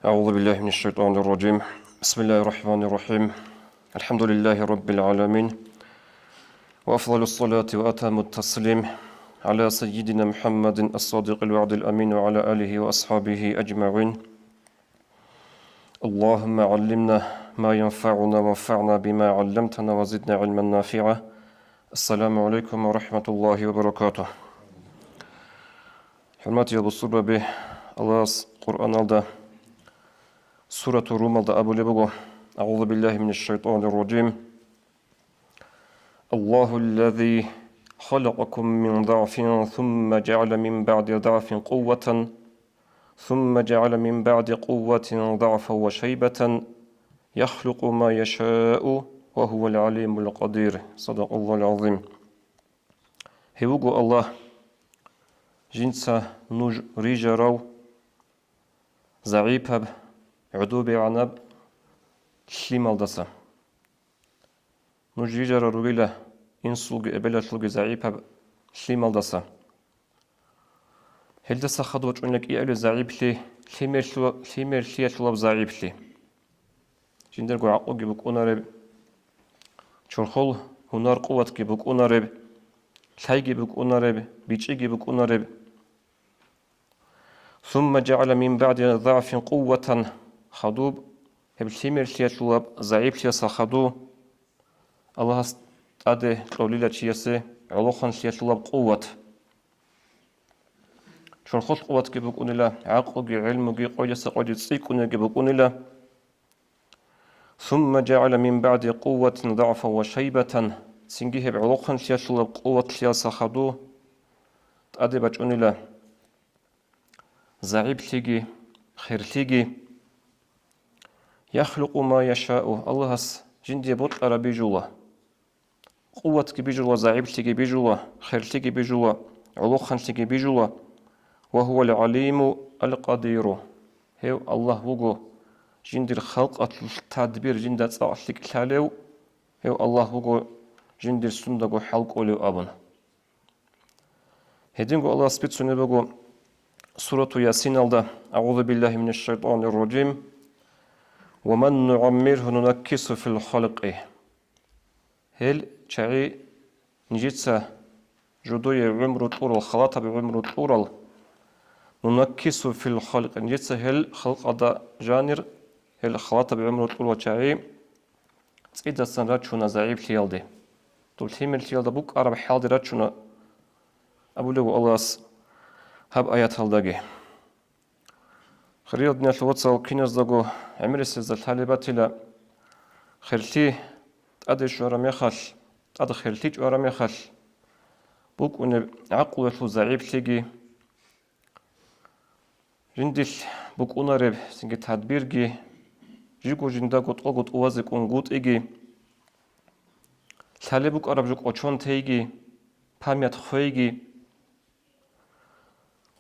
أعوذ بالله من الشيطان الرجيم. بسم الله الرحمن الرحيم. الحمد لله رب العالمين، وأفضل الصلاة وأتم التسليم على سيدنا محمد الصادق الوعد الأمين وعلى آله وأصحابه أجمعين. اللهم علمنا ما ينفعنا وانفعنا بما علمتنا وزدنا علما نافعا. السلام عليكم ورحمة الله وبركاته. حرماتي بالصبر به الله قرآن الله سورة الروم أبو لبغو. أعوذ بالله من الشيطان الرجيم. الله الذي خلقكم من ضعف ثم جعل من بعد ضعف قوة ثم جعل من بعد قوة ضعفا وشيبة يخلق ما يشاء وهو العليم القدير. صدق الله العظيم. هيوغو الله جنسا نوج ريجراو زعيباب عدوبي عناب شليمالدسا نوج ريجرا روغيلا إنسلوغي إبلا شلوغي زعيباب شليمالدسا هلدسا خدوش عنك إيالي زعيبلي شليمير شلاب زعيبلي جندرغو عقوغي بكونا رب چورخول هنار قوتكي بكونا رب شايغي بكونا رب بيچيغي بكونا رب ثم جعل من بعد ضعف قوة خدوب هب شليمير شلاب زعيبلي سخدو الله أدي قوليلا چيسي علوخان شلاب قوة چورخول قوتكي بكونيلا عقوغي علموغي قويسا قوية سيكونيغي بكونيلا ثم جعل من بعد قوة ضعفا وشيبة سنجيه بعلوقن شلاب قوة سخدو أدي بچونيلا زعيب ليجي خير ليجي يخلق ما يشاء الله جندي بوت عربي جوا قوة بيجوا زعيب ليجي بيجوا خير ليجي بيجوا علوخن ليجي بيجوا وهو العليم القدير هو الله وجو جند الخلق التدبير جند صاحلك خالو هو الله وجو جند السندق حلق ولو أبن هدينغو الله سبيت سنبغو سورة ياسين الدا أعوذ بالله من الشيطان الرجيم ومن نعمره ننكس في الخلق هل شعي نجيتسا جدوي عمر طول الخلاطة بعمر طول ننكس في الخلق نجيتسا هل خلق دا جانر هل خلاطة بعمر طول وشعي تسيدا سنراتشونا زعيب ليالدي طول تيمر ليالدا بوك عرب حال دي راتشونا أبو لغو الله هب آيات هالداغي خريط ناس واتسال كينز داغو عمرس الطالبات الى خرتي ادي شورا ميخال اد خرتي شورا ميخال بوك ان عقل زعيب ليغي جندل بوك اونارب سنجي تدبيرغي جيغو جنداغو طوغوت اوازي كونغوت ايغي طالبوك عرب جوك اوچون تيغي پاميات خويغي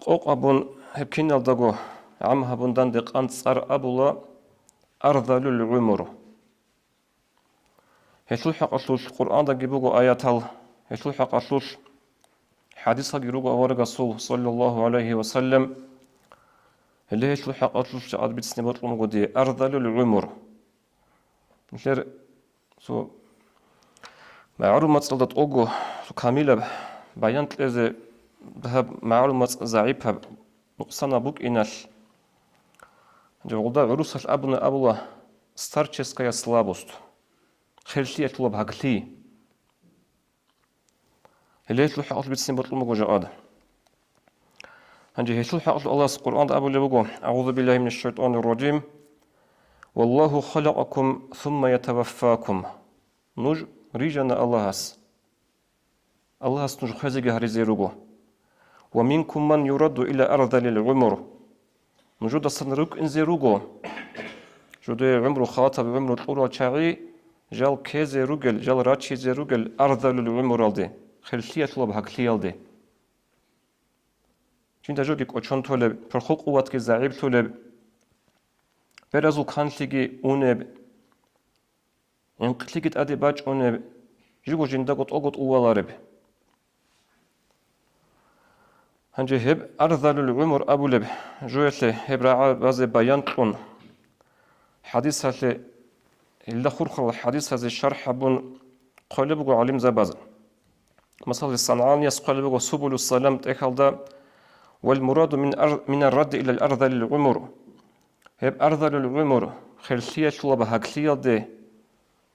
قوقابون هبكين الدغو عم هبوندان دي قنصر ابولا ارذل العمر هسو حق اصل القران دا جيبو ايات هسو حق اصل حديث غيرو اورغا صلى الله عليه وسلم اللي هسو حق اصل شاد بتسني بطلون دي ارذل العمر مثل سو معلومات صلت اوغو كامله بيان تلزي بهب معلومات زعيبها نقصانا بوك إنال جوغدا عروس الأبنى أبولا ستارческая слабость خلتية طلب هقلي هليت لح أطلب تسني بطل مجوجة آد هنجي هيت لح أطلب الله القرآن أبو لبقو أعوذ بالله من الشيطان الرجيم والله خلقكم ثم يتوفاكم نج ريجنا الله نج خزيج هرزي رجو ومنكم من يرد إلى أرذل العمر نجود الصنروك إنزيروغو جودي عمرو خاطب عمرو طول شاعي جال كيزي روغل جال راتشي زي روغل أرذل العمر الدي خلتية طلب هكلي الدي جندا جوغي قوچون طولب فرخوق قوات كي زعيب طولب برازو كانتليغي اونب انقتليغت أدي باج اونب جوغو جندا قوت اوغوت اوالارب Hangi hep arzalul umur abuleb joyetli hebra'a bazı bayan kun hadis hali illa khurkhul hadis hazi şerh bun قلبه علم زباز مثلا الصنعاني قلبه سبل السلام تكالدا والمراد من الرد إلى الأرض للعمر هب أرض للعمر خلسية شلبه هكسية دي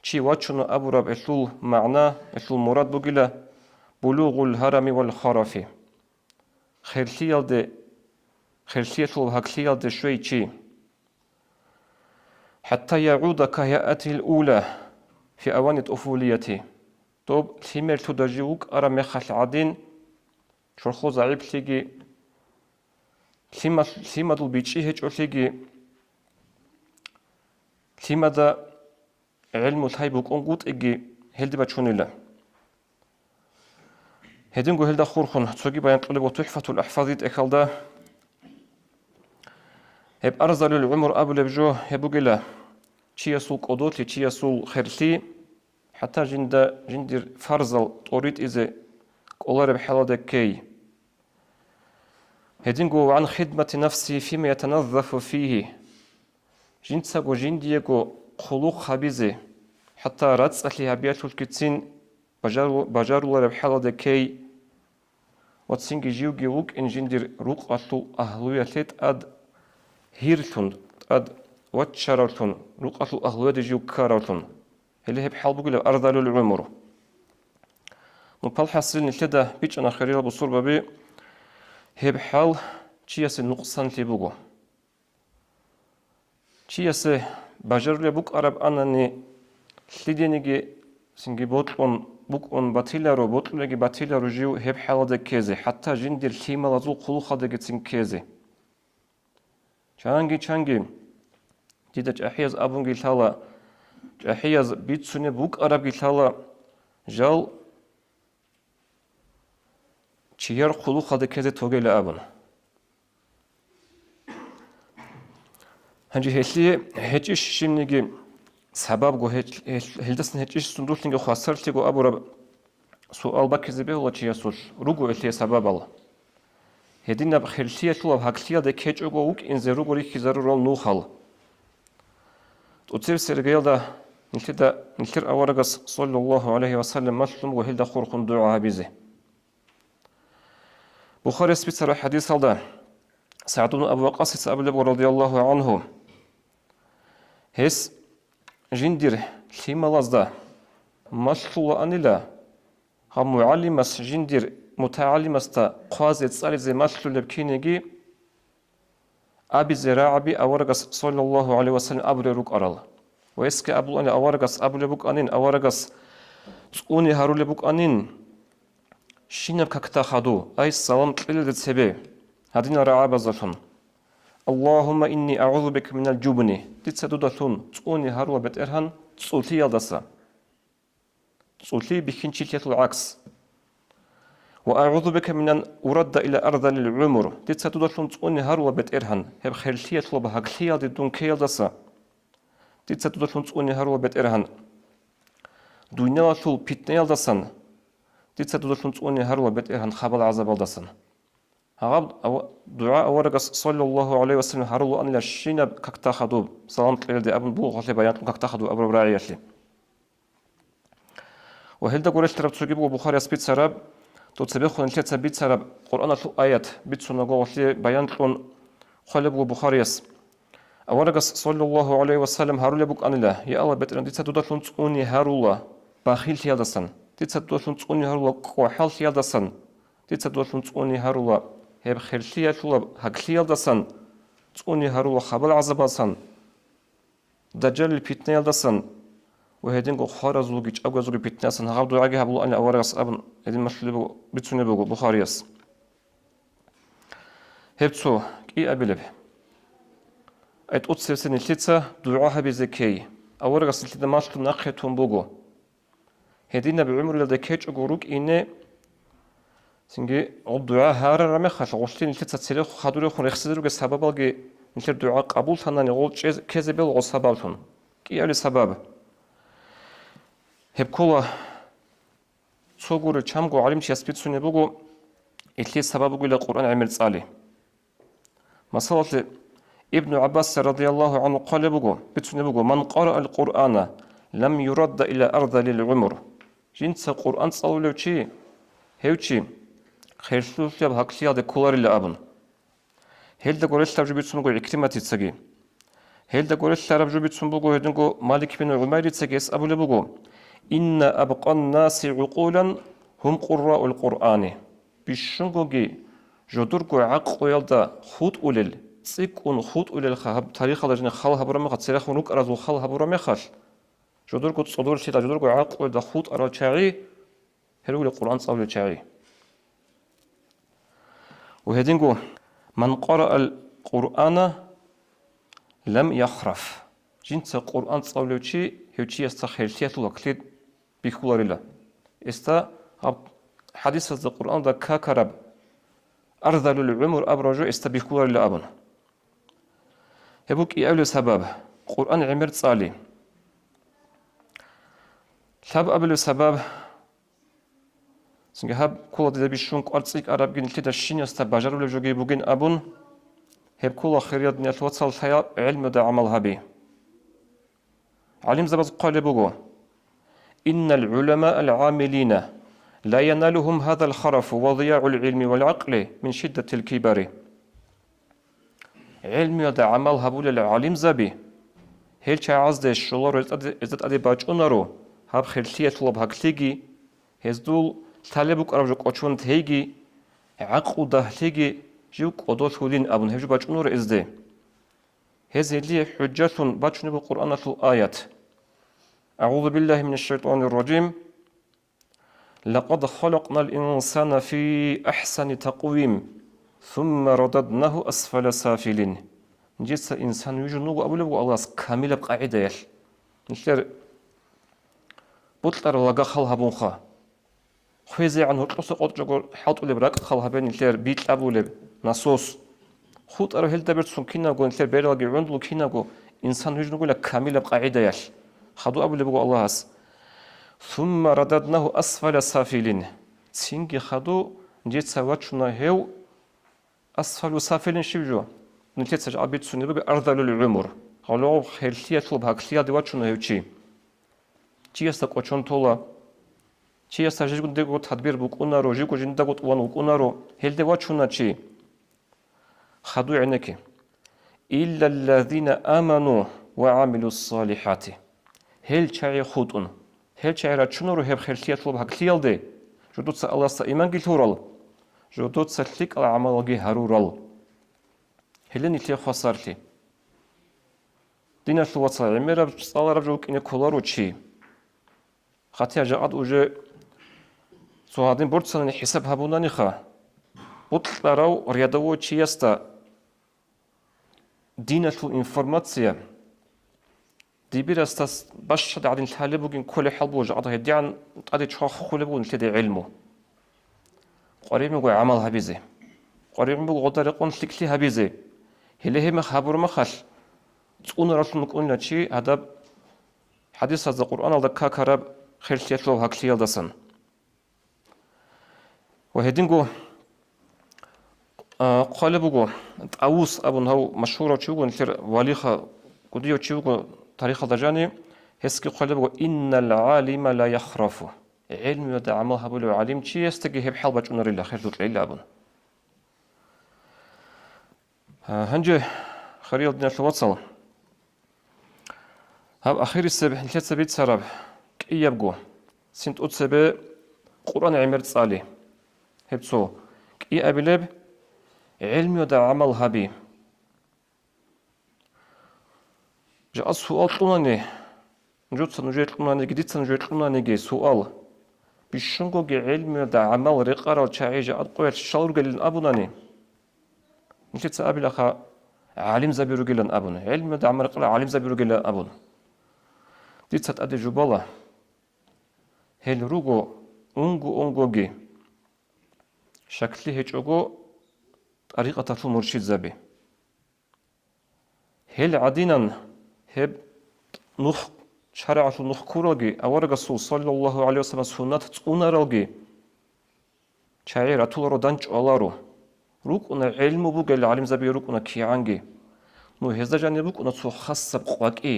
شي واتشنو أبرب أشل معنى أشل مراد بقلا بلوغ الهرم والخرف خلسية دي خلسية شلبه هكسية دي شوي شي حتى يعود كهيئته الأولى في أوان طفوليته طب ثمر تدجوك أرى مخل عدين شرخو زعيب ليجي ثمة البيتشي هج ليجي ثمة علم الهيبوك أنقوط إجي هلدي بتشونيلا هدينغو هلدا خورخون تسوغي بيان طلب وتحفة الأحفاظيت إكالدا هب أرزل العمر أبو لبجو هبوغلا چي يسول قدوتي چي يسول خرسي حتى جندر فرزل طوريت إذا قولار بحالة كي هدينغو عن خدمة نفسي فيما يتنظف فيه جنساغو جنديغو خلوق خبيزي حتى راتس أخلي هبياتو الكتسين بجارو لار بحالة كي واتسينجي جيوغي ووك إن جندر روق أطلو أهلوية أد هيرتون أد واتشارتون روق أطلو أهلوية جيوغ كارتون اللي هي بحال بقول أرذل العمر نبال حاصل نتلدا بيج أنا خيريلا بصور بابي هي بحال تشياس النقصان اللي بقو تشياس بجر لي بوك أرب أنني سليدينيجي سنجي بوتون بوك أون باتيلارو بوتلوجي باتيلارو جيو هي بحال دا كيزي حتى جندير كيما لازو خلوخا دا جتسين كيزي چانجي ديدج أحياز أبونجي تالا أحياز بيتسوني بوك أرابي تالا جال چيار خلوخا دا كيزي توغي لأبن هنجي هسلي هجيش شمنيجي سبب هلدسن هجيش سندوشنيجي خاصرتيجو أبو رب سؤال باكيزي بيهولا چياسوش روغو إلي سبب الله هدينا بخلسية شلاب هكسية دا كيجوغو وك إنزي روغو ريكي زرورال نوخال تؤتسير سيرغيل دا نلتر أورغس صلى الله عليه وسلم مسلم وهلدا خورخون دعاها بيزي بخاري سبيتر حديث هذا سعد بن أبو وقاص سأبلغ رضي الله عنه هس جندير لمالازدا مسلو أنيلا هم معلمس جندير متعلمستا قازت صارزي مسلو لبكينيجي أبي زراعبي أورغس صلى الله عليه وسلم أبرروك أرال ويسكي أبو أني أورغس أبلبوك أنين أورغس تقوني هارولبوك أنين شينب ككتا خدو أي السلام تقلد سبي هدينا رعابة زلون اللهم إني أعوذ بك من الجبن تتسدو دلون تقوني هارول بترهن تسولتي يلدسا تسولتي بكينشيتية العكس وأعوذ بك من أن أرد إلى أرض العمر تتسدو دلون تقوني هارول بترهن هب خلتية لبها كلية دون كيلدسا تتسدو دلون تقوني هارول بترهن دنيا شول بيتنا يلدسن تتسدو دلون تقوني هارول بترهن خبال عذاب يلدسن هغاب دعاء ورقص صلى الله عليه وسلم هارولو أن لشينا كاكتا خدوب سلام تقلدي أبن بوغ غلي بيان كاكتا خدوب أبو براعياتي وهل دا قريش تراب تسوغيبو بخاري أسبيت سراب تتسبيخو نتلت سبيت سراب قرآن شو آيات بيت سنغو غلي بيان تقون خلبو بخاري أس ورقص صلى الله عليه وسلم هارولي بوك أن الله يا الله بيترن تتسدو دلون تقوني هارولا باخيل تيادسن تتسدو دلون تقوني هارولا قوحال تيادسن تتسدو دلون تقوني هارولا هب خلسية شلاب هكسية دسن تقوني هارو خبر عذابسن دجال الفتنة دسن وهدينغو خارزوجيج أبغزوجي فتنة سن هغاب دعاء هبلو أنا أورغس أبن هدين مسلبو بتسوني بقول بخاريس هبتو كي أبلب أيت أتصل سن الثلاثة دعاء بزكي أورغس الثلاثة ماشط نقيتهم بقول هدينا بعمر لدكيج أقولك إنه سنجي الدعاء هارا رمخش غشتين الفتة تسيرخ خدوري خون رخصدروك السبب الجي مثل الدعاء قبول ثاني غول كذبل غصبالهم كي على سبب هبكولا صغور چامغو علم چسبيت سوني بوغو إتلي سبب إلى القرآن عمل صالح مثلا ابن عباس رضي الله عنه قال بقو من قرأ القرآن لم يرد إلى أرض للعمر جنس القرآن صلوا شيء هيوشي خيرسوس يا بحكسيا ده كولار اللي أبن هل ده قريش ترجو بيتسمو عكرمة تتسجي هل ده قريش ترجو بيتسمو هدنو مالك بن عمير تتسجي أبو لبقو إن أبقى الناس عقولا هم قراء القرآن بيشنقوغي جدرقو عقو يلدا خود أولل تسيكون خود أولل خاب تاريخ لجن خالها برامي خد سيرخ ونوك أرزو خالها برامي خال جدرقو تصدور شيطا جدرقو عقو يلدا خود أرال شاعي هلو القرآن صاول شاعي وهدينقو من قرأ القرآن لم يخرف جنس القرآن صاول شي هيوشي يستخيل تياتو لكليد بيخولار الله استا حديث القرآن دا كاكرب أرذل العمر أبرجو استبيخولار الله أبن هبوك إيالو سبب قرآن عمر صالي سبب أبلو سبب سنجهاب كل ده بيشونك أرتسيك عرب جن تدا الشين يستبجروا لجوجي بوجين أبون هب كل خيريات نيت وصل الحياة علم دا عمل هبي علم زبز قال بوجو إن العلماء العاملين لا ينالهم هذا الخرف وضياع العلم والعقل من شدة الكبر علم دا عمل هبول العالم زبي هل شعاز ده الشلور إزت أدي باجونارو هب خلتية طلب هكتيجي هزدول طالبوك أرجوك أشون تيجي عقو ده تيجي جوك أدوش ولين أبن هجو باجونور إزده هذه لي حجة باجون بالقرآن الآيات أعوذ بالله من الشيطان الرجيم لقد خلقنا الإنسان في أحسن تقويم ثم رددناه أسفل سافلين جيس إنسان يجنوب أبو الله كامل بقاعدة يل نشتر بطلر لغا خلها بونخا خويزي عنه قصة قد جغل حاط أولي براك خلها بين نشتر بيت أبو لب نصوص خود أرو هل دبرت سن كينا قو نشتر بيرغي عندلو كينا قو إنسان يجنوب كامل بقاعدة يل خدو أبو لبقو الله هس ثم رددناه أسفل سافلين تسينجي خدو نجيت سواتشنا هيو أسفل سافلين شبجو نجيت سجع بيت سنة بقى أرذل العمر قالوا خيرتية طلب هكتية دواتشنا هيو چي چي يستق وچون طولا چي يستق جيجو ديگو تدبير بقونارو جيجو جندگو توانو بقونارو هل دواتشنا چي خدو عنكي إلا الذين آمنوا وعملوا الصالحات هل چاي خودون هل شعرات شنو روح بخيرتية طلب هكتيال دي جدود الله إيمان جلتورال جدود سلك العمل جي هرورال هلني تلي خسارتي دينا شو وصل عمرة بصالة رجوك إن كولارو شيء خاطر جاءت وجه سوادين برتسان حساب هبونا نخا بطلراو رياضو شيء يستا دينا شو إنفورماتيا ديبير استاس باش شد عدين الحالب وجين كل حلبوج عطاه يدعن عدي شخص خلبون تدي علمه قريب مقول عمل هبيزه قريب مقول طريقون سكتي هبيزه هله ما خبر ما خش تقول رسول مقولنا شيء هذا حديث هذا القرآن هذا كرب خيرتيات لو هكتيال دسن وهدينجو قال بقول أوس أبو هو مشهور شو نصير واليخا قديو شو تاريخ الدجاني هسكي قلبه إن العالم لا يخرف علم يدعمه هبول العالم شيء يستجيه بحال بجنر الله خير دوت العلا أبن هنجي خريل دنا شواتسل هب أخير السبع نثلاث سبيت سراب كي يبقو سنت أوت سبع قرآن عمرت صالح هبصو كي أبلب علم يدعمه هبي جاء السؤال طلاني نجود سنجيت طلاني جديد سنجيت طلاني جي سؤال بيشنقو جي علم دا عمل رقارة شاعي جاء القوية شالور جلن أبوناني نجيت سأبي لخا عالم زبيرو جلن أبون علم دا عمل رقارة عالم زبيرو جلن أبون ديت سأدي جبالة هل روغو أونغو جي شكلي هيجوغو طريقة في مرشد زبي هل عدينا هب نخ شرعة نخ كورجي أورج الرسول صلى الله عليه وسلم سنة تونرجي چای راتولارو دانچ آلارو رکن علم بوگل علم زبی رکن کیانگی نو هزار جانی بکن تو خاص بقواکی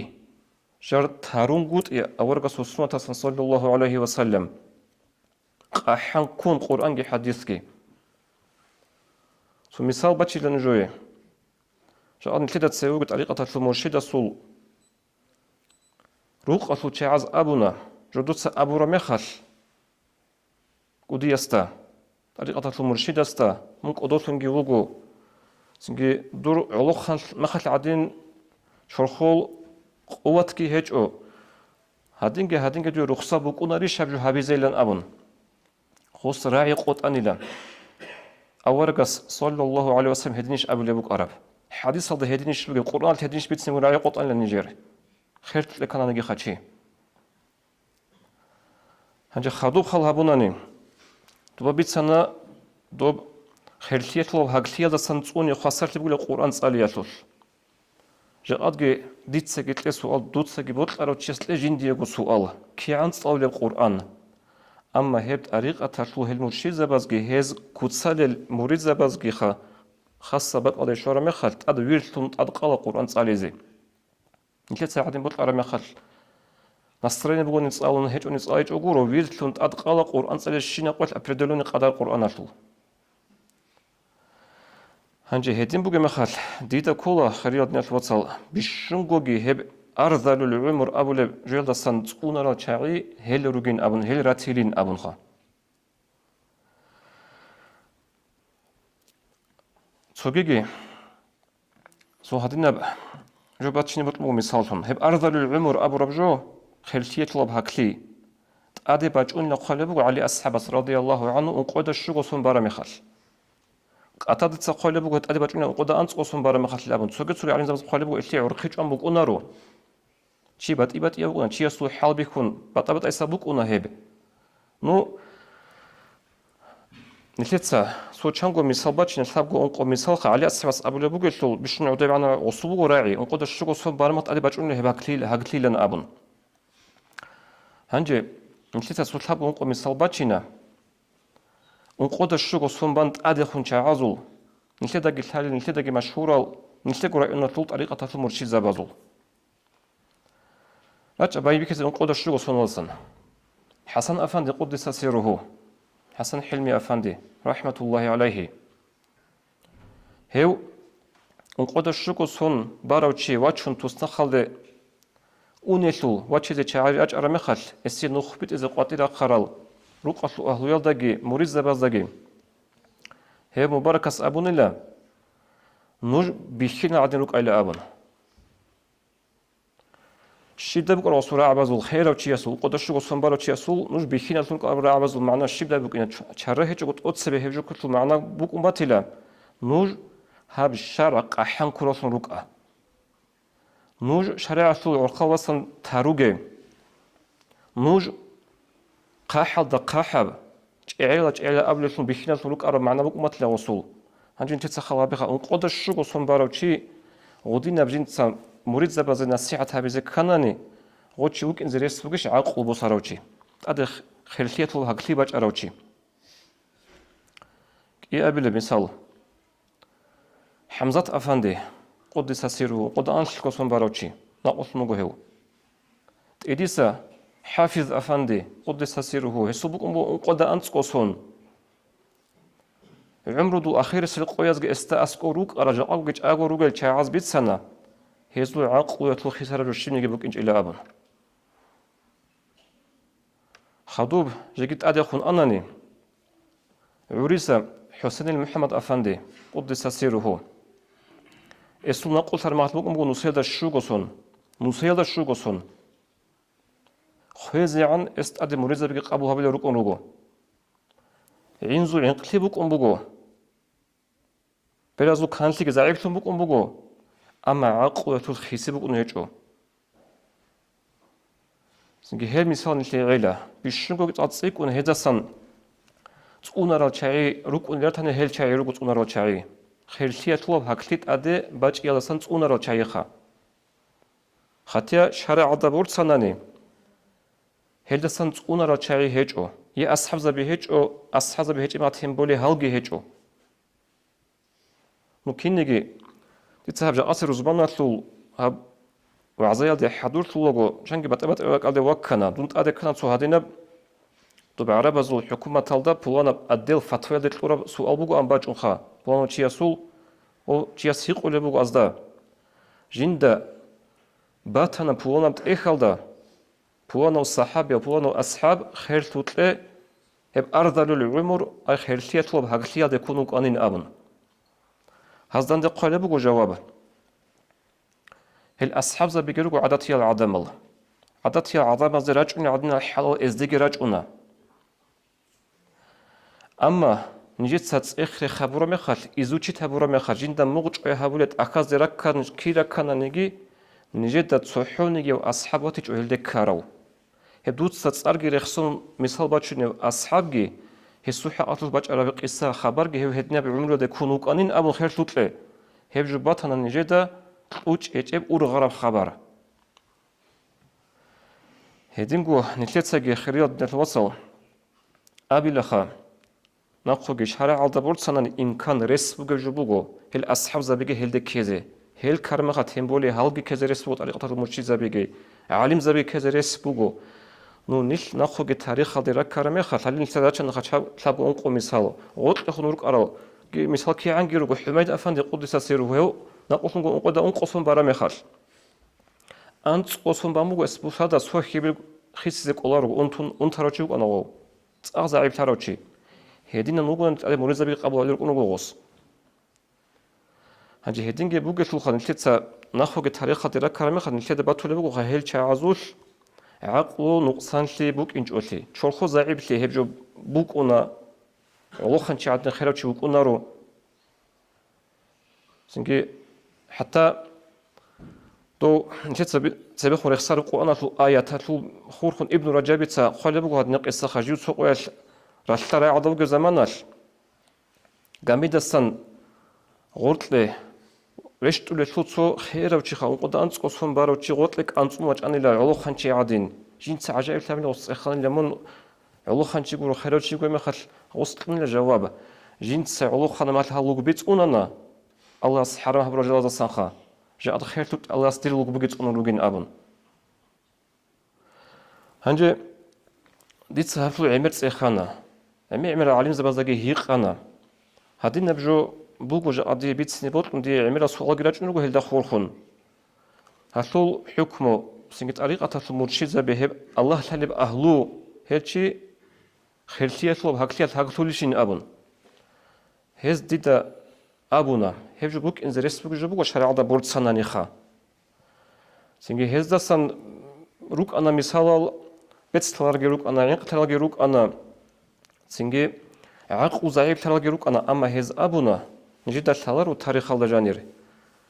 جر تارون گوت اورگا سوسنة صلى الله عليه وسلم قاحن كون قرآن حديثك سو مثال باتشي لنجوي جاء نتلدت سيوغ طريقة المرشدة سول روق أسو تشعز أبونا جدوت أبو رميخل قدي يستا طريقة المرشدة استا ممكن أدوثن جيوغو سنجي دور علوخن مخل عدين شرخول قوتكي هجو هادينجي جو رخصة بكونا ريشاب جو هابيزيلن أبون خوص راعي قوت أنيلان أورقس صلى الله عليه وسلم هدينيش أبو لبوك أرب حديث هذا هدينيش بقى القرآن هدينيش بيتسمى راعي قوت أنيلان نيجير خيرت لك أنا نجي خاتشي هنجي خادوب خال هابوناني دوبا بيتسانا دوب خيرتية لو هاقلية دا سنتوني خاصرت بقول القرآن سألياتوش جاءتجي ديت سجت لي سؤال دوت سجي بطل أرو تشيس لجين ديجو سؤال كي عن صلوا القرآن أما هبت طريقة تشلوه المرشد زبازجي هز كتسال المريد زبازجي خاصة بق على شورا مخلت أد ويرتون أدقال القرآن ساليزي نكيت ساعدين بطل أرو مخل نصرين بقول نسألون هيج ونسأيج أقولوا ويرتون أدقال القرآن ساليز شين قلت أبردلوني قدر القرآن أشلو هنجي هدين بقى مخل ديدا كولا خريط ناس وصل بشنقوجي هب أرذل العمر أبو لب جلد سنتقون را شاعي هل رجين أبون هل راتيلين أبون خا سوجي سو هدينا جو باتشني بطلبو مثالهم هب أرذل العمر أبو ربجو خلتية طلب هكلي أدي باجون نقلبو علي أصحاب رضي الله عنه وقود الشغل سن برا مخل أتادت سقاله بقول أدي باجون وقود أنت قصون برا مخل لابون سوجي على نزام سقاله بقول إلتي عرقيج أم بقول نارو چی بات ایبات یابون چی اسلو حال بیکن بات ایسابوک اونا هب نو نتیجه سوچانگو مثال بچین سابگو اونقو مثال خالی اساس ابله بقولتول بشن عدي معنا اصوبو راعي اونقو دشگو سو بارمت ادي بچون له هاكليلن ابون هنجي نتیجه سوچاب اونقو مثال بچینا اونقو دشگو سو بند ادي خونچا عزول نتیجه گلتال نتیجه مشهورال نتیجه راينا طول طريقه المرشد زبازول راجع باي بكذا نقود الشغل صنوصن حسن أفندي قدس سيره حسن حلمي أفندي رحمة الله عليه هو نقود الشغل صن باروتشي واتشون تستخل أونيتو واتشي ذي شعري أجر مخل السي نخبت إذا قاتل خرال رقص أهل يلدقي مريز زبازدقي هي مباركة أبون الله نور بيخينا عدن رق إلى أبون الشيب ده بقول رسول عباس الخير وتشيسول قدر شو قصون بارو تشيسول نوش بيخين أصلاً كأبرا عباس المعنى الشيب ده بقول إن شرّه هيك قط أتسبه هيك كل المعنى بقول باتلا نوش هاب الشرع أحيان كراسون ركعة نوش شرع رسول عرقا وصل تاروجي نوش قاحل ده قاحب تعيلا قبل شون بيخين أصلاً ركعة معنى بقول باتلا وصول هنجين تتسخلا بخا قدر شو قصون بارو تشي غدين نبجين تسام مريد زباز نصيحة هذه كناني غوتشي وك إنزريس فوقش عقل بصاروتشي أدخ خلفية الله كليباج أروتشي إيه أبي المثال حمزة أفندي قدس سيره قد أنشل قصون باروتشي نقص نقوله إديسا حافظ أفندي قدس سيره هسبوك قد أنت قصون عمرو دو أخير سلقوياز استأسكو روك أرجع أوجج أجو روجل شعاز بيت سنة هيزلو عقل ويطلو خسارة الشين يجيبك إنج إلى أبن خدوب جيت أدخل أنني عريسة حسين المحمد أفندي قدس سيره اسلو نقول سرمات بكم بقول نسيد الشوقسون خيزي عن است أدي مريزة بيجي قبوها بلا ركون رجو عنزو عنقلي بكم بقو بلازو كانتلي زعيبتم بكم بقو أما عقل وتلخيص بقول نيجو سنجي هل مثال نتلي غيلا بيشنقو تعطيك ونهدسن تقونا رالشاي ركون لرتنا هل شاي ركون تقونا رالشاي خيرتيا طلب هكليت أدي باج يالسن تقونا رالشاي خاتيا شرع عدبورت سناني هل دسن تقونا رالشاي هيجو يا أصحاب زبي هيج ما تهمبولي هلقي هيجو نكينجي تتصاب جا أصير زبانا ثول هب وعزيال دي حضور ثولوغو شانجي بات أوك أدي وكنا دونت أدي كنا تو هادينا تو بعرب زول حكومة تالدا بوانا أديل فتوى دي تلورا سؤال بوغو أم باج أنخا بوانا تشيا سول أو تشيا سيق أولي بوغو أزدا جندا باتنا بوانا بتأخلدا بوانا الصحابة بوانا أصحاب خير توتلي هب أرذل العمر أي خير تيتلو بهاقليا دي كونوك أنين أبن هزدان دي قولي بوغو جوابا هل أصحاب زي بيجروا عادتي العظام الله عادتي العظام زي رجعنا عدنا الحلال إزديج رجعنا أما نجد سات إخر خبرة مخال إزوجي خبرة مخال جندا مغج أي هبولت أخذ ركان كيرا كان نجي نجد تصحون نجي وأصحاباتي جهل دكارو هدوت سات أرجع رخصون مثال باتشون أصحابي هالصحة أطلب باتش عربي قصة خبر جه هدنا بعمره دكونوك أنين أبو خير توتله هبجو باتنا نجد اوچ اچب اور غرب خبر هدينغو نتلتساجي خريط نتوصل ابيلخا ناقوغي شارع على بورصانن امكان رس بوغو جوبوغو هل اصحاب زبيغي هل دكيزي هل كارمخا تيمبولي هالغي كيزي رس بو طريقه المرشي زبيغي عالم زبي كيزي رس بوغو نو نيل ناقوغي تاريخ ديرا كارمخا تالين نتساداچن خا تاب اونقو مثال غوت خنورق ارو مثال كي عنغيرو حميد افندي قدس سيرو ناقوسون قودا اونقوسون барамეხარ ან წqosონ ბამუგეს ბუსადა სოხიბილ ხისზე ყოლარო უნთაროჩი უკანო წაღზაიბ თაროჩი ჰედინა ნუგონ წალე მორეზაბი ყაბოლი უკუნოგოს ჰანჯი ჰედინგე ბუგე სულხან თეცა ნახოგე თარიხატი რა ქარამეხარ ნილედა ბათულებუ ხა ჰელჩა აზულ აყლო ნუყსანში ბუკინჭოთი ჩორხო ზაიბლი ჰებჯო ბუკუნა ოლოხანჩი ადნე ხეროჩი უკუნარო სინგე حتى دو نشيت سبخ ورخسار قوانا تو آيات تو خورخون ابن رجابيتا خالبو هاد نقصة خجيو سوقوال راشترا عضوغ زمانال غاميدسان غورتلي رشتولي توتسو خيرا وچيخا انقودا انسقوسون بارو چي غورتلك انسوم وچانيلا علو خانچي عادين جنس عجائب تامين وصخان لمن علو خانچي غورو خيرا وچي غوي مخال وصقن جواب جنس علو خانمات هالوغ بيتونانا الله سبحانه وتعالى سانخا جاء خير توت الله ستيلوغ بوغيت اونولوغين ابون هنجي ديت سافلو عمر سيخانا عمر عالم زبازاغي هيقانا هادي نبجو بوغو جا ادي بيتسني بوت دي عمر سوال غراچنوغو هلدا خورخون هاسول حكمو سنگت طريقه المرشد زبه الله تعالى اهلو هلچي خيرتياتلو حقيقت حقتولشين ابون هز ديدا أبونا هفجو بوك إن زريس بوك جبوك شرع دا بورد سنانيخا سنجي هزدا سن روك أنا مثال بيتس تلارجي روك أنا عيق تلارجي روك أنا سنجي عاق وزعيب تلارجي روك أنا أما هز أبونا نجد تلار وتاريخ الجانير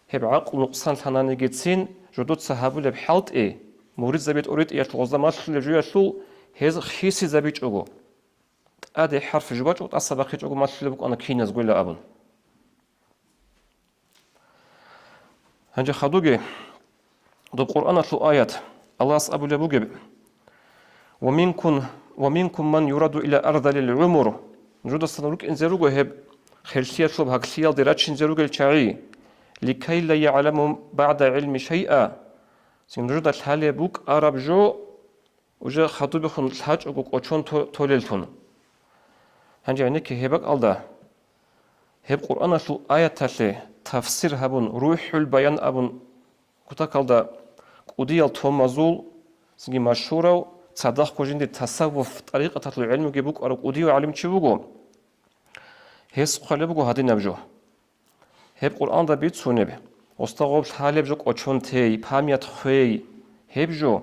هب عاق ونقصان ثناني جتسين جدود صحابو لبحالت إيه مورد زبيت أريد إيه تغزمات لجوية سول هز خيسي زبيت أغو أدي حرف جواج وتأصباقيت أغو ما تلبوك أنا كينز قويل أبون هنجي خدوجي دو القرآن تلو آيات الله أبو لبوجب ومنكم من يراد إلى أرذل العمر نجد السنروك إنزروج هب خلسية تلو بهالسيال دراتش إنزروج الشعي لكي لا يعلم بعد علم شيئا سنجد الحالي بوك عرب جو وجا خدوجي خن الحاج أقوك أشون توللتون هنجي عنك هبك الله هب قرآن تلو آيات تلي تفسير هبون روح البيان أبون كتاكالدا قديال تومازول سنجي مشهورة تصدق كوجندي تصوف طريقة العلم جيبوك أرو قديو علم تشوفوكو هس قلبوكو هادي نبجو هب قرآن دا بيت سونب استغوب حالي بجوك أشون تي باميات خوي هبجو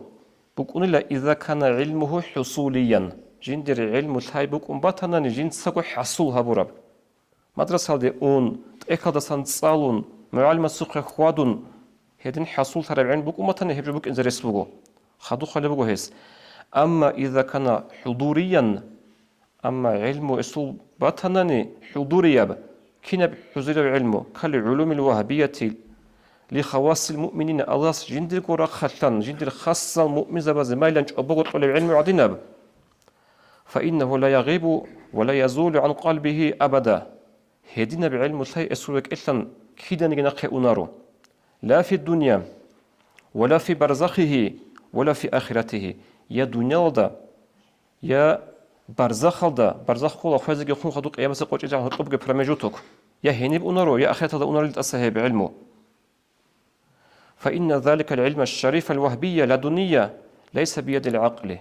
بوكوني لا إذا كان علمه حصوليا جندر علم الحي بوك أمباتنا نجند سكو حصول هبورب مدرسة دي اون تأكد سان تصالون معلمة سوق خوادون هيدن حصول ترى العلم بوك ومتن هيبجو بوك انزريس بوكو خدو خلي بوكو هيس أما إذا كان حضوريا أما علم اسول باتناني حضوريا كنا بحضور العلم كالعلوم الوهابية لخواص المؤمنين الله جندر كورا خلطان جندر خاصة المؤمن زبا زمايلانج أبوغو طول العلم عديناب فإنه لا يغيب ولا يزول عن قلبه أبدا. هدينا بعلم ثي أسرك إثن كيدا نجنق أنارو لا في الدنيا ولا في برزخه ولا في آخرته. يا دنيا دا يا برزخ دا برزخ خلا خازق يخون خدوق يا مسق وجه جاه طبق برمجوتك يا هنيب أنارو يا أخرته دا أنار لتأسه بعلمه. فإن ذلك العلم الشريف الوهبية لدنيا ليس بيد العقل.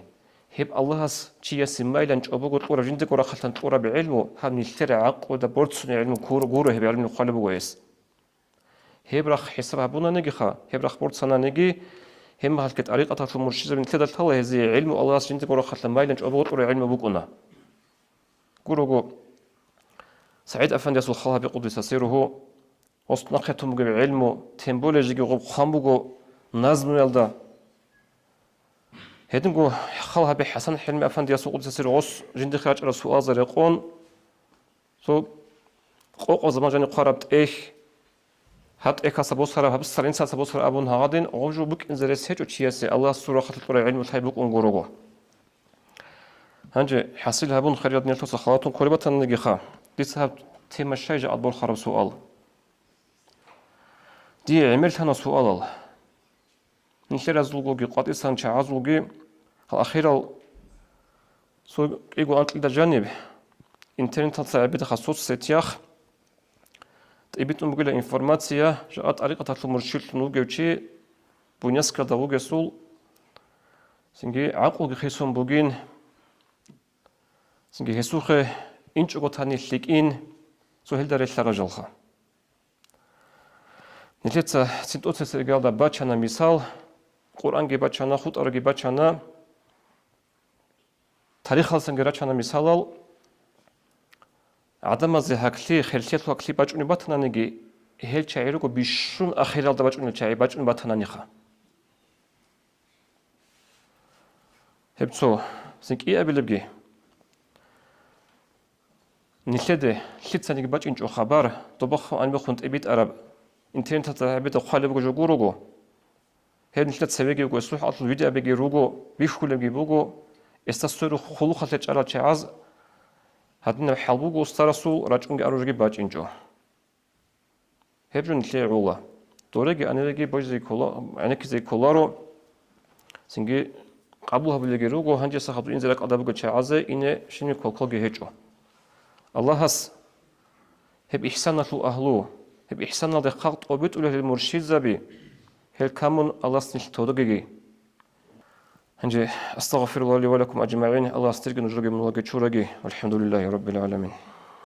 هب الله تشي سمايلا نجوبو طورا جندك ورا خلتن طورا بعلمه هم نشتري عقل دا بورتسون علم كورو هب علم قلب ويس هب رخ حساب بونا نجخا هب رخ بورتسنا نجي هم هالك طريقة المرشد من كده الله هذه علم الله جندك ورا خلتن مايلا نجوبو طورا علم بوكنا كورو سعيد أفندي سو خالها بقدس سيره وسنقتهم بعلمه تمبولوجي غو خامبوغو نظم يلدا هدنغو خالها بحسن حلمي أفندي سو قدس سيره وس جندي خراج على سؤال زرقون سو قوق زمان جاني قربت هات كاسبوس خراب هبس سرين ساسبوس خراب أبون هادين أوجو بك إنزل سهج وشياسي الله سورة خطر طور علم الحيبوك أنغوروغو هنجي حصيل هبون خريط نيرتو سخالاتون قريبة نجيخا ديس هب تيم الشيء أدبر خراب سؤال دي عملت أنا سؤال نشر أزلوجي قاطع سانش عزلوجي الأخيرة سو يقول أنت للجانب إنترنت صعبة تخصص ستياخ تبيتم بقول إنفورماتيا جاءت طريقة المرشد نوجي بنيسك داوجي سول سنجي عقل خيسون بوجين سنجي هسوخه إنش قطعني لكين سو هل الرجلها نجت سنتوت سرقال دا باتشانا مثال قرآن جي باتشانا خود أرجي باتشانا تاريخ السنجرا باتشانا مثال عدم زهاكلي خلتيت وكلي باتشوني باتنا نجي هل شعيركو بيشون أخيرا دا باتشوني شعير باتشوني باتنا نيخا هبتو سنك إيه أبلبجي نشده شيت سنجي باتشوني خبر طبخ أن بخونت إبيت أرب إنترنت تابعت خالب جوجوروجو هاد نشلت سويجي ويسوح أطل فيديو بيجي روجو بيشكل بيجي بوجو استسر خلوق خلت على شعاز هادنا حلبوجو استرسو راجعون أروجي باجينجو هبجون نشلي عولا دورجي أنا رجي باج زي كولا أنا كزي كولارو سنجي قبلها بيجي روجو هنجي سخطو إنزلك أدابوجو شعاز إنه شنو كوكل جهجو الله هس هب إحسان له أهلو بإحسان الله خلق وبيت وله المرشد زبي هل كامون الله سنش تودجي هنجي أستغفر الله لي ولكم أجمعين الله استرجع نجرب من وجه شورجي والحمد لله رب العالمين.